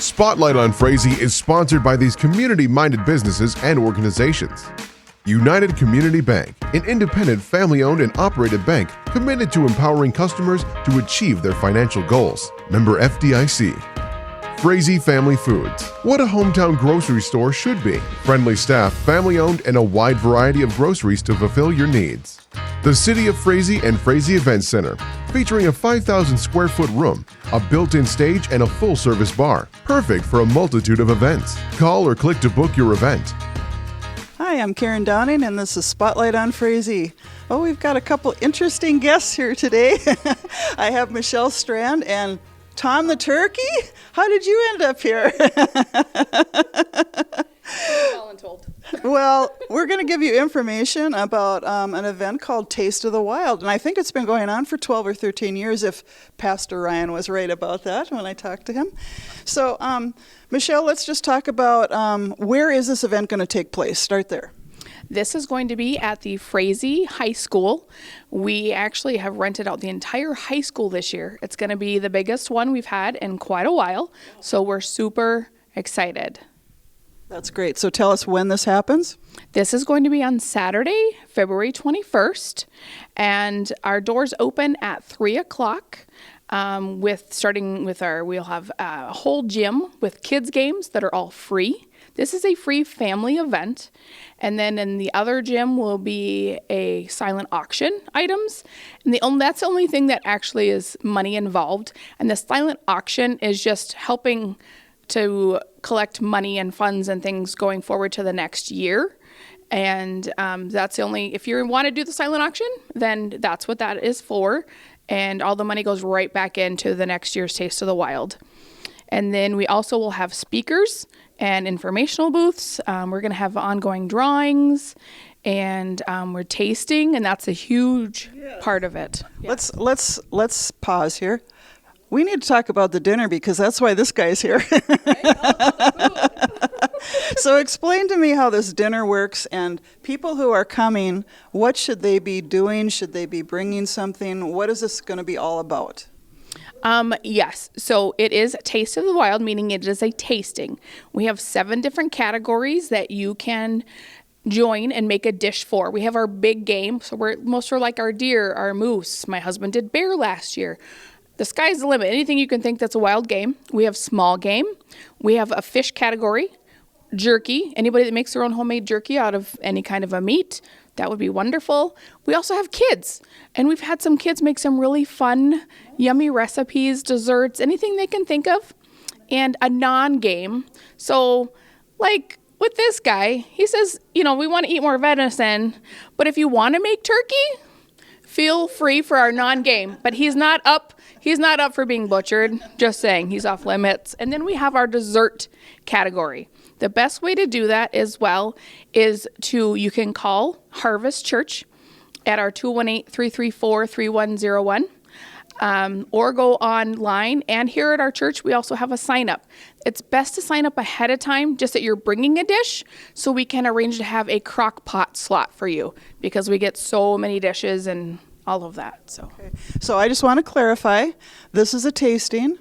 Spotlight on Frazee is sponsored by these community-minded businesses and organizations. United Community Bank, an independent, family-owned and operated bank committed to empowering customers to achieve their financial goals. Member FDIC. Frazee Family Foods, what a hometown grocery store should be. Friendly staff, family-owned, and a wide variety of groceries to fulfill your needs. The City of Frazee and Frazee Event Center, featuring a 5,000 square foot room, a built-in stage, and a full-service bar, perfect for a multitude of events. Call or click to book your event. Hi, I'm Karen Downing, and this is Spotlight on Frazee. Oh, we've got a couple interesting guests here today. I have Michelle Strand and Tom the Turkey? How did you end up here? Well, we're going to give you information about an event called Taste of the Wild, and I think it's been going on for 12 or 13 years, if Pastor Ryan was right about that when I talked to him. So, Michelle, let's just talk about where is this event going to take place? Start there. This is going to be at the Frazee High School. We actually have rented out the entire high school this year. It's going to be the biggest one we've had in quite a while, so we're super excited. That's great. So tell us when this happens. This is going to be on Saturday, February 21st, and our doors open at 3 o'clock. We'll have a whole gym with kids games that are all free. This is a free family event. And then in the other gym will be a silent auction items. And that's the only thing that actually is money involved. And the silent auction is just helping to collect money and funds and things going forward to the next year. And that's the only, if you want to do the silent auction, then that's what that is for. And all the money goes right back into the next year's Taste of the Wild. And then we also will have speakers and informational booths. We're going to have ongoing drawings, and we're tasting, and that's a huge part of it. Yeah. Let's pause here. We need to talk about the dinner because that's why this guy's here. So explain to me how this dinner works, and people who are coming, what should they be doing? Should they be bringing something? What is this going to be all about? Yes. So it is Taste of the Wild, meaning it is a tasting. We have 7 different categories that you can join and make a dish for. We have our big game. So most are like our deer, our moose. My husband did bear last year. The sky's the limit. Anything you can think that's a wild game. We have small game. We have a fish category, jerky. Anybody that makes their own homemade jerky out of any kind of a meat, that would be wonderful. We also have kids, and we've had some kids make some really fun, yummy recipes, desserts, anything they can think of, and a non-game. So, like with this guy, he says, we want to eat more venison, but if you want to make turkey, feel free for our non-game. But he's not up for being butchered. Just saying, he's off limits. And then we have our dessert category. The best way to do that as well is you can call Harvest Church at our 218-334-3101 or go online. And here at our church, we also have a sign up. It's best to sign up ahead of time, just that you're bringing a dish, so we can arrange to have a crock pot slot for you because we get so many dishes and all of that. So I just want to clarify, this is a tasting.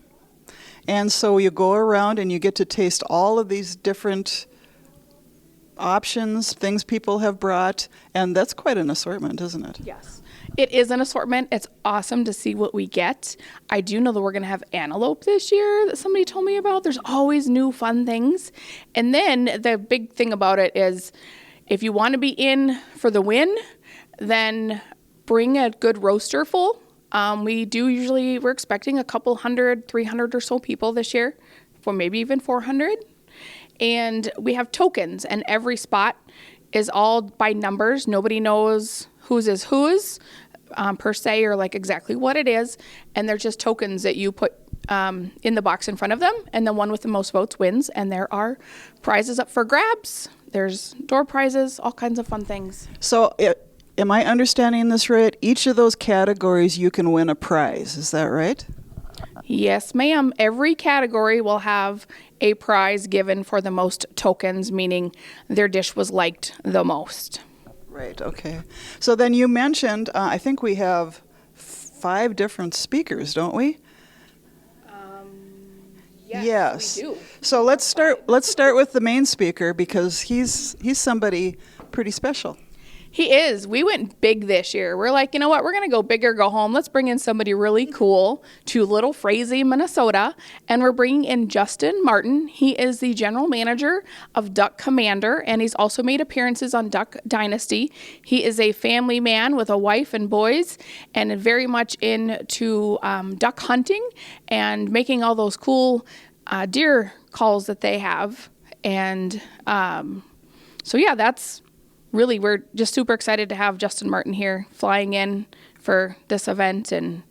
And so you go around and you get to taste all of these different options, things people have brought, and that's quite an assortment, isn't it? Yes, it is an assortment. It's awesome to see what we get. I do know that we're going to have antelope this year that somebody told me about. There's always new fun things. And then the big thing about it is if you want to be in for the win, then bring a good roaster full. We're expecting a couple 100, 300 or so people this year, for maybe even 400. And we have tokens, and every spot is all by numbers. Nobody knows whose is whose per se, or like exactly what it is. And they're just tokens that you put in the box in front of them, and the one with the most votes wins. And there are prizes up for grabs. There's door prizes, all kinds of fun things. So am I understanding this right? Each of those categories you can win a prize. Is that right? Yes, ma'am. Every category will have a prize given for the most tokens, meaning their dish was liked the most. Right, okay. So then you mentioned, I think we have 5 different speakers, don't we? Yes. we do. So let's start with the main speaker, because he's somebody pretty special. He is. We went big this year. We're like, you know what? We're going to go big or go home. Let's bring in somebody really cool to Little Frazee, Minnesota. And we're bringing in Justin Martin. He is the general manager of Duck Commander, and he's also made appearances on Duck Dynasty. He is a family man with a wife and boys, and very much into duck hunting and making all those cool deer calls that they have. And so, yeah, that's really, we're just super excited to have Justin Martin here flying in for this event, and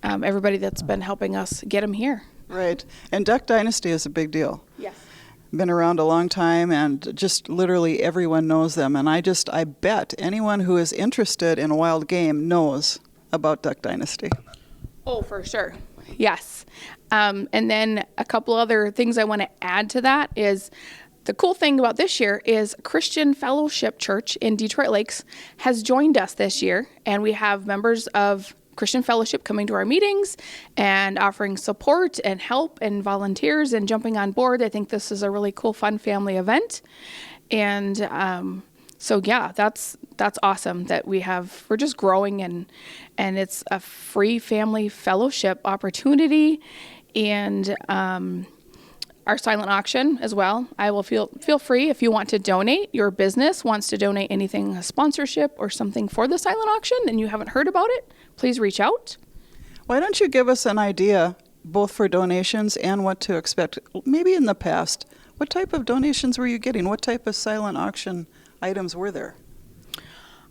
everybody that's been helping us get him here. Right. And Duck Dynasty is a big deal. Yes. Been around a long time, and just literally everyone knows them. And I bet anyone who is interested in wild game knows about Duck Dynasty. Oh, for sure. Yes. And then a couple other things I want to add to that is, the cool thing about this year is Christian Fellowship Church in Detroit Lakes has joined us this year, and we have members of Christian Fellowship coming to our meetings and offering support and help and volunteers and jumping on board. I think this is a really cool, fun family event. And so, yeah, that's awesome that we're just growing, and it's a free family fellowship opportunity. And our silent auction as well. I will feel free if you want to donate. Your business wants to donate anything, a sponsorship or something for the silent auction, and you haven't heard about it, please reach out. Why don't you give us an idea, both for donations and what to expect? Maybe in the past, what type of donations were you getting? What type of silent auction items were there?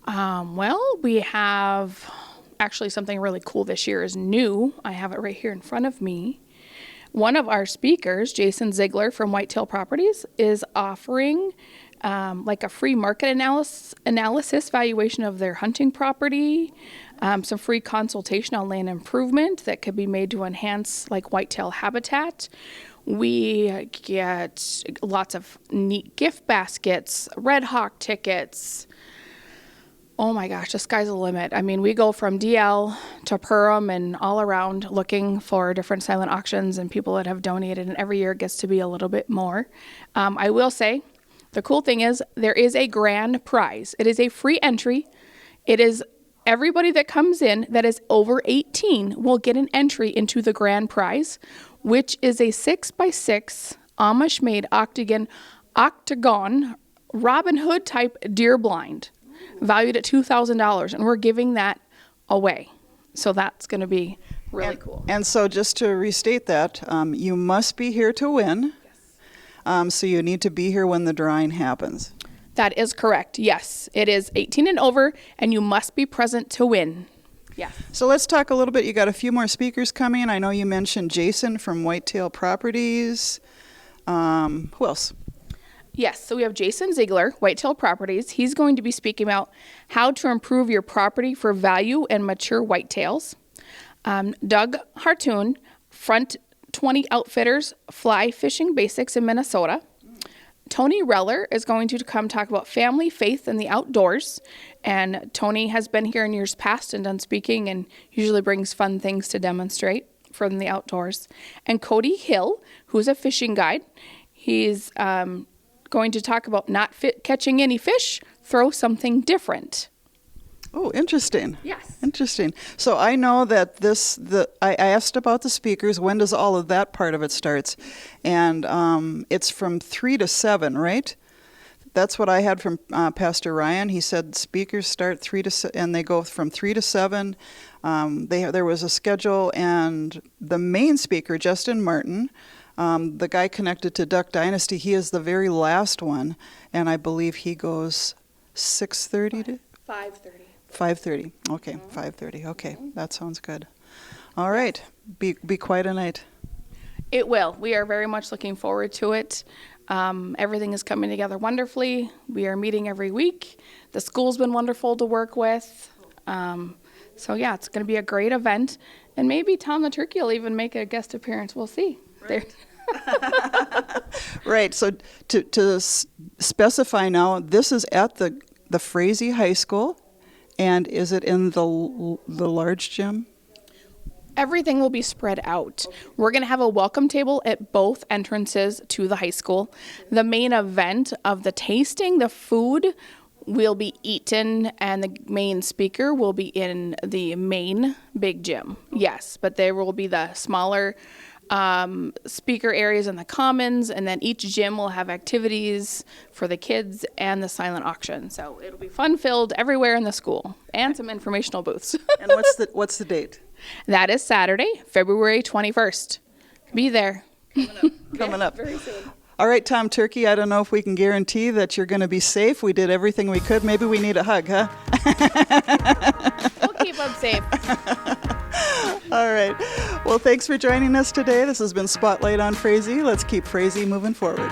Well, we have actually something really cool this year is new. I have it right here in front of me. One of our speakers, Jason Ziegler from Whitetail Properties, is offering like a free market analysis valuation of their hunting property, some free consultation on land improvement that could be made to enhance like whitetail habitat. We get lots of neat gift baskets, Red Hawk tickets. Oh my gosh, the sky's the limit. I mean, we go from DL to Purim and all around looking for different silent auctions and people that have donated, and every year it gets to be a little bit more. I will say, the cool thing is there is a grand prize. It is a free entry. It is everybody that comes in that is over 18 will get an entry into the grand prize, which is a 6x6 Amish-made octagon Robin Hood type deer blind, valued at $2,000, and we're giving that away. So that's going to be really cool. And so just to restate that, you must be here to win. Yes. So you need to be here when the drawing happens. That is correct. Yes, it is 18 and over, and you must be present to win. Yeah. So let's talk a little bit. You got a few more speakers coming. I know you mentioned Jason from Whitetail Properties. Who else? Yes, so we have Jason Ziegler, Whitetail Properties. He's going to be speaking about how to improve your property for value and mature whitetails. Doug Hartoon, Front 20 Outfitters, Fly Fishing Basics in Minnesota. Tony Reller is going to come talk about family, faith, and the outdoors. And Tony has been here in years past and done speaking and usually brings fun things to demonstrate from the outdoors. And Cody Hill, who's a fishing guide. He's going to talk about not catching any fish, throw something different. Oh, interesting. Yes. Interesting. So I know that I asked about the speakers. When does all of that part of it starts? And it's from 3 to 7, right? That's what I had from Pastor Ryan. He said speakers start 3 to 7, and they go from 3 to 7. There was a schedule, and the main speaker, Justin Martin, the guy connected to Duck Dynasty, he is the very last one, and I believe he goes 6:30 to 5:30. 5:30. Okay, 5:30. Okay, that sounds good. All right, be quite a night. It will. We are very much looking forward to it. Everything is coming together wonderfully. We are meeting every week. The school's been wonderful to work with. So yeah, it's going to be a great event, and maybe Tom the Turkey will even make a guest appearance. We'll see. Right. Right. So to specify now, this is at the Frazee High School, and is it in the large gym? Everything will be spread out. We're going to have a welcome table at both entrances to the high school. The main event of the tasting, the food, will be eaten, and the main speaker will be in the main big gym. Yes, but there will be the smaller speaker areas in the commons, and then each gym will have activities for the kids and the silent auction. So it'll be fun-filled everywhere in the school, and some informational booths. And what's the date? That is Saturday, February 21st. Be there. Coming up. Very soon. All right, Tom Turkey, I don't know if we can guarantee that you're going to be safe. We did everything we could. Maybe we need a hug, huh? We'll keep them safe. All right. Well, thanks for joining us today. This has been Spotlight on Frazee. Let's keep Frazee moving forward.